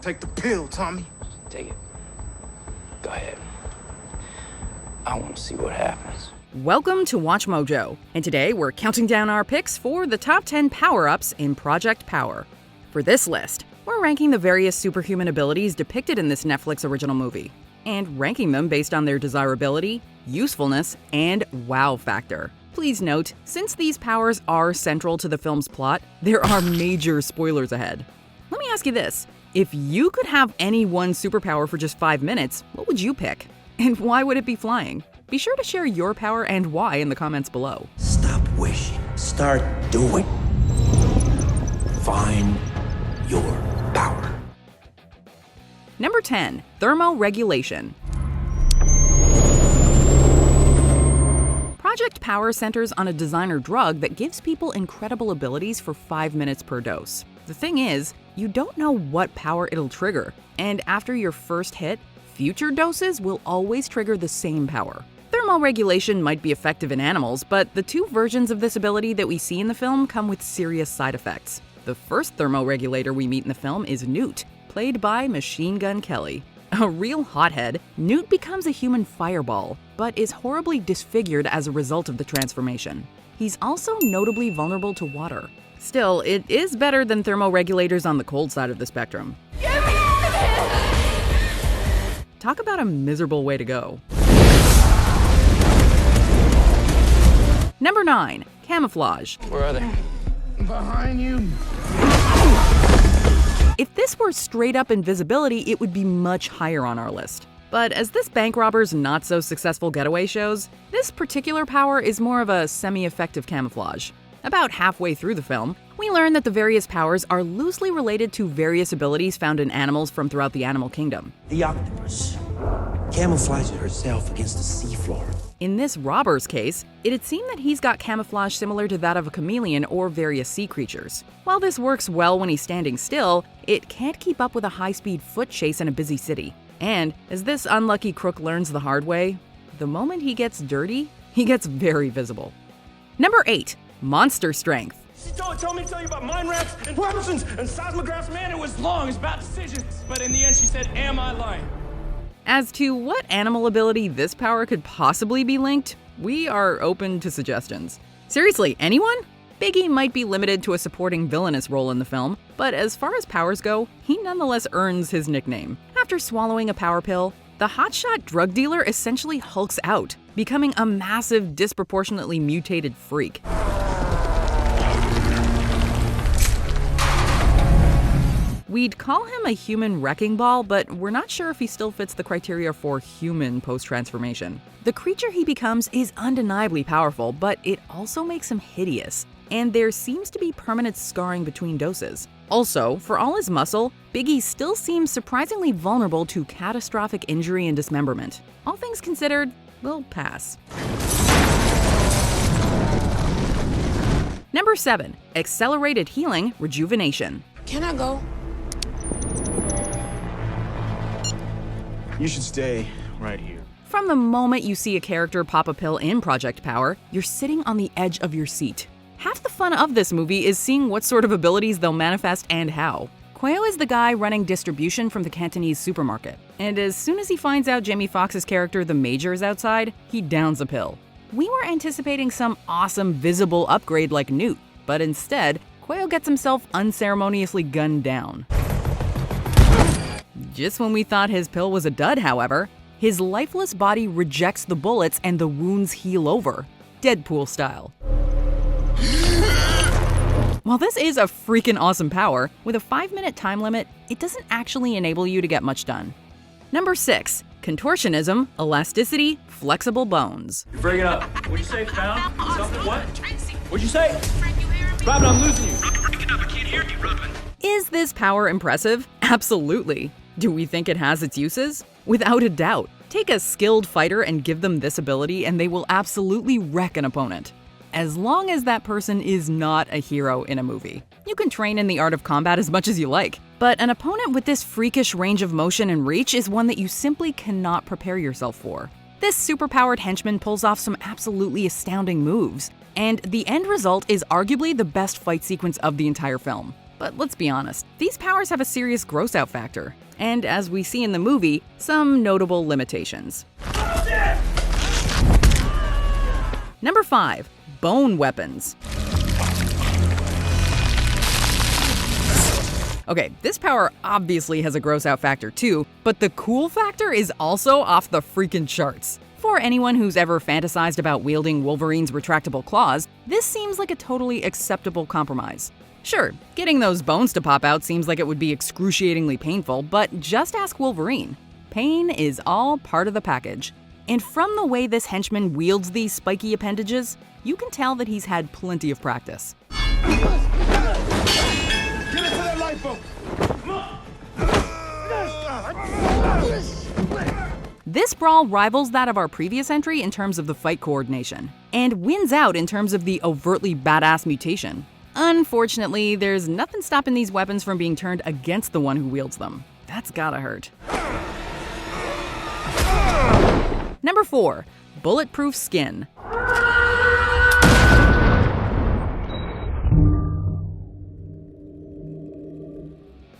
Take the pill, Tommy. Take it. Go ahead. I want to see what happens. Welcome to WatchMojo, and today we're counting down our picks for the top 10 power-ups in Project Power. For this list, we're ranking the various superhuman abilities depicted in this Netflix original movie, and ranking them based on their desirability, usefulness, and wow factor. Please note, since these powers are central to the film's plot, there are major spoilers ahead. Let me ask you this. If you could have any one superpower for just 5 minutes, what would you pick? And why would it be flying? Be sure to share your power and why in the comments below. Stop wishing. Start doing. Find your power. Number 10. Thermoregulation. Project Power centers on a designer drug that gives people incredible abilities for 5 minutes per dose. The thing is, you don't know what power it'll trigger, and after your first hit, future doses will always trigger the same power. Thermoregulation might be effective in animals, but the two versions of this ability that we see in the film come with serious side effects. The first thermoregulator we meet in the film is Newt, played by Machine Gun Kelly. A real hothead, Newt becomes a human fireball, but is horribly disfigured as a result of the transformation. He's also notably vulnerable to water. Still, it is better than thermoregulators on the cold side of the spectrum. Get me out of here! Talk about a miserable way to go. Number 9. Camouflage. Where are they? Behind you. If this were straight-up invisibility, it would be much higher on our list. But as this bank robber's not-so-successful getaway shows, this particular power is more of a semi-effective camouflage. About halfway through the film, we learn that the various powers are loosely related to various abilities found in animals from throughout the animal kingdom. The octopus camouflages herself against the seafloor. In this robber's case, it'd seem that he's got camouflage similar to that of a chameleon or various sea creatures. While this works well when he's standing still, it can't keep up with a high-speed foot chase in a busy city. And as this unlucky crook learns the hard way, the moment he gets dirty, he gets very visible. Number 8. Monster Strength. She told me to tell you about mind rats and Robinsons and seismographs. Man, it was long. It's about decisions. But in the end, she said, am I lying? As to what animal ability this power could possibly be linked, we are open to suggestions. Seriously, anyone? Biggie might be limited to a supporting villainous role in the film, but as far as powers go, he nonetheless earns his nickname. After swallowing a power pill, the hotshot drug dealer essentially hulks out, becoming a massive, disproportionately mutated freak. We'd call him a human wrecking ball, but we're not sure if he still fits the criteria for human post-transformation. The creature he becomes is undeniably powerful, but it also makes him hideous, and there seems to be permanent scarring between doses. Also, for all his muscle, Biggie still seems surprisingly vulnerable to catastrophic injury and dismemberment. All things considered, we'll pass. Number 7. Accelerated Healing Rejuvenation. Can I go? You should stay right here. From the moment you see a character pop a pill in Project Power, you're sitting on the edge of your seat. Half the fun of this movie is seeing what sort of abilities they'll manifest and how. Quayo is the guy running distribution from the Cantonese supermarket, and as soon as he finds out Jamie Foxx's character the Major is outside, he downs a pill. We were anticipating some awesome visible upgrade like Newt, but instead, Quayo gets himself unceremoniously gunned down. Just when we thought his pill was a dud, however, his lifeless body rejects the bullets and the wounds heal over, Deadpool style. While this is a freaking awesome power, with a 5-minute time limit, it doesn't actually enable you to get much done. Number 6. Contortionism, Elasticity, Flexible Bones. You're breaking up. What'd you say, found? Something what? What'd you say? Robin, I'm losing you. I'm breaking up. I can't hear you, Robin. Is this power impressive? Absolutely. Do we think it has its uses? Without a doubt. Take a skilled fighter and give them this ability and they will absolutely wreck an opponent. As long as that person is not a hero in a movie. You can train in the art of combat as much as you like, but an opponent with this freakish range of motion and reach is one that you simply cannot prepare yourself for. This superpowered henchman pulls off some absolutely astounding moves, and the end result is arguably the best fight sequence of the entire film. But let's be honest, these powers have a serious gross-out factor, and as we see in the movie, some notable limitations. Number 5. Bone weapons. Okay, this power obviously has a gross-out factor too, but the cool factor is also off the freaking charts. For anyone who's ever fantasized about wielding Wolverine's retractable claws, this seems like a totally acceptable compromise. Sure, getting those bones to pop out seems like it would be excruciatingly painful, but just ask Wolverine. Pain is all part of the package. And from the way this henchman wields these spiky appendages, you can tell that he's had plenty of practice. This brawl rivals that of our previous entry in terms of the fight coordination, and wins out in terms of the overtly badass mutation. Unfortunately, there's nothing stopping these weapons from being turned against the one who wields them. That's gotta hurt. Number 4. Bulletproof skin.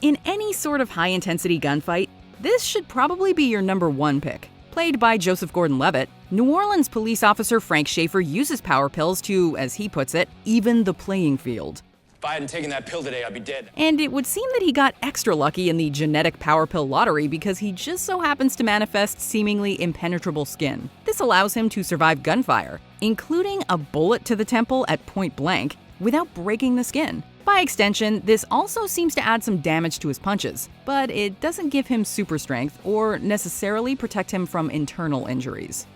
In any sort of high-intensity gunfight, this should probably be your number 1 pick. Played by Joseph Gordon-Levitt, New Orleans police officer Frank Schaefer uses power pills to, as he puts it, even the playing field. If I hadn't taken that pill today, I'd be dead. And it would seem that he got extra lucky in the genetic power pill lottery because he just so happens to manifest seemingly impenetrable skin. This allows him to survive gunfire, including a bullet to the temple at point blank, without breaking the skin. By extension, this also seems to add some damage to his punches, but it doesn't give him super strength or necessarily protect him from internal injuries.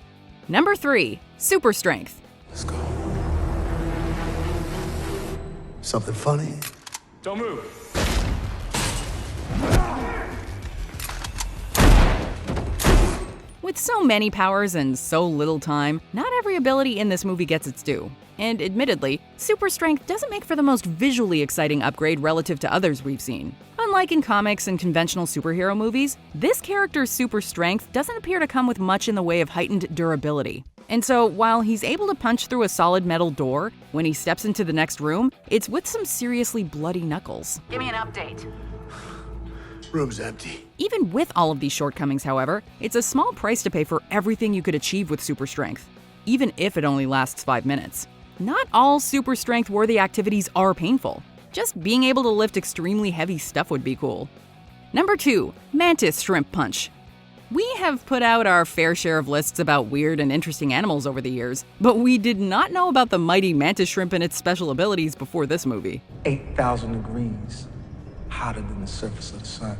Number 3. Super strength. Let's go. Something funny? Don't move. With so many powers and so little time, not every ability in this movie gets its due. And admittedly, super strength doesn't make for the most visually exciting upgrade relative to others we've seen. Unlike in comics and conventional superhero movies, this character's super strength doesn't appear to come with much in the way of heightened durability. And so, while he's able to punch through a solid metal door, when he steps into the next room, it's with some seriously bloody knuckles. Give me an update. Room's empty. Even with all of these shortcomings, however, it's a small price to pay for everything you could achieve with super strength, even if it only lasts 5 minutes. Not all super strength-worthy activities are painful. Just being able to lift extremely heavy stuff would be cool. Number 2. Mantis Shrimp Punch. We have put out our fair share of lists about weird and interesting animals over the years, but we did not know about the mighty mantis shrimp and its special abilities before this movie. 8,000 degrees hotter than the surface of the sun.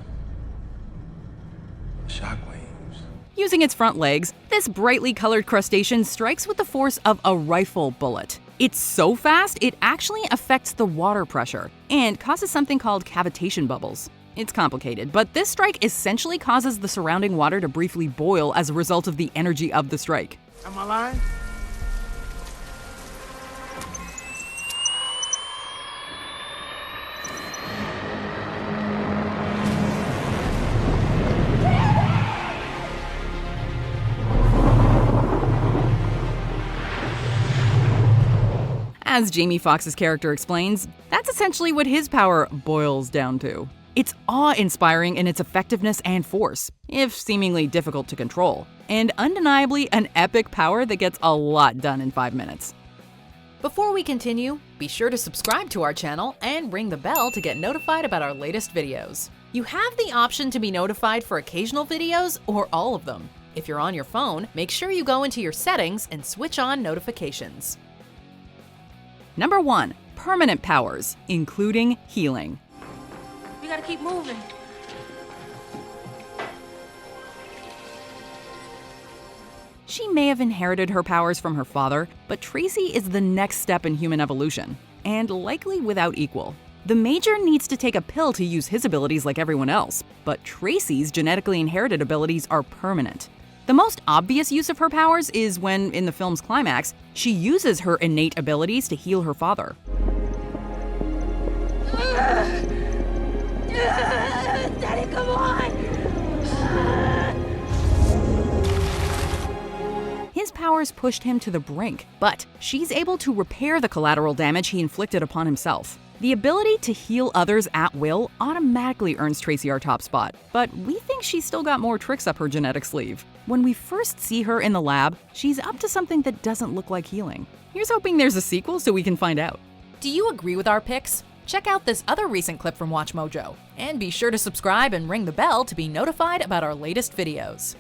Shockwaves. Using its front legs, this brightly colored crustacean strikes with the force of a rifle bullet. It's so fast, it actually affects the water pressure and causes something called cavitation bubbles. It's complicated, but this strike essentially causes the surrounding water to briefly boil as a result of the energy of the strike. Am I lying? As Jamie Foxx's character explains, that's essentially what his power boils down to. It's awe-inspiring in its effectiveness and force, if seemingly difficult to control, and undeniably an epic power that gets a lot done in 5 minutes. Before we continue, be sure to subscribe to our channel and ring the bell to get notified about our latest videos. You have the option to be notified for occasional videos or all of them. If you're on your phone, make sure you go into your settings and switch on notifications. Number 1. Permanent powers, including healing. We gotta keep moving. She may have inherited her powers from her father, but Tracy is the next step in human evolution, and likely without equal. The Major needs to take a pill to use his abilities like everyone else, but Tracy's genetically inherited abilities are permanent. The most obvious use of her powers is when, in the film's climax, she uses her innate abilities to heal her father. Daddy, come on! His powers pushed him to the brink, but she's able to repair the collateral damage he inflicted upon himself. The ability to heal others at will automatically earns Tracy our top spot, but we think she's still got more tricks up her genetic sleeve. When we first see her in the lab, she's up to something that doesn't look like healing. Here's hoping there's a sequel so we can find out. Do you agree with our picks? Check out this other recent clip from WatchMojo, and be sure to subscribe and ring the bell to be notified about our latest videos.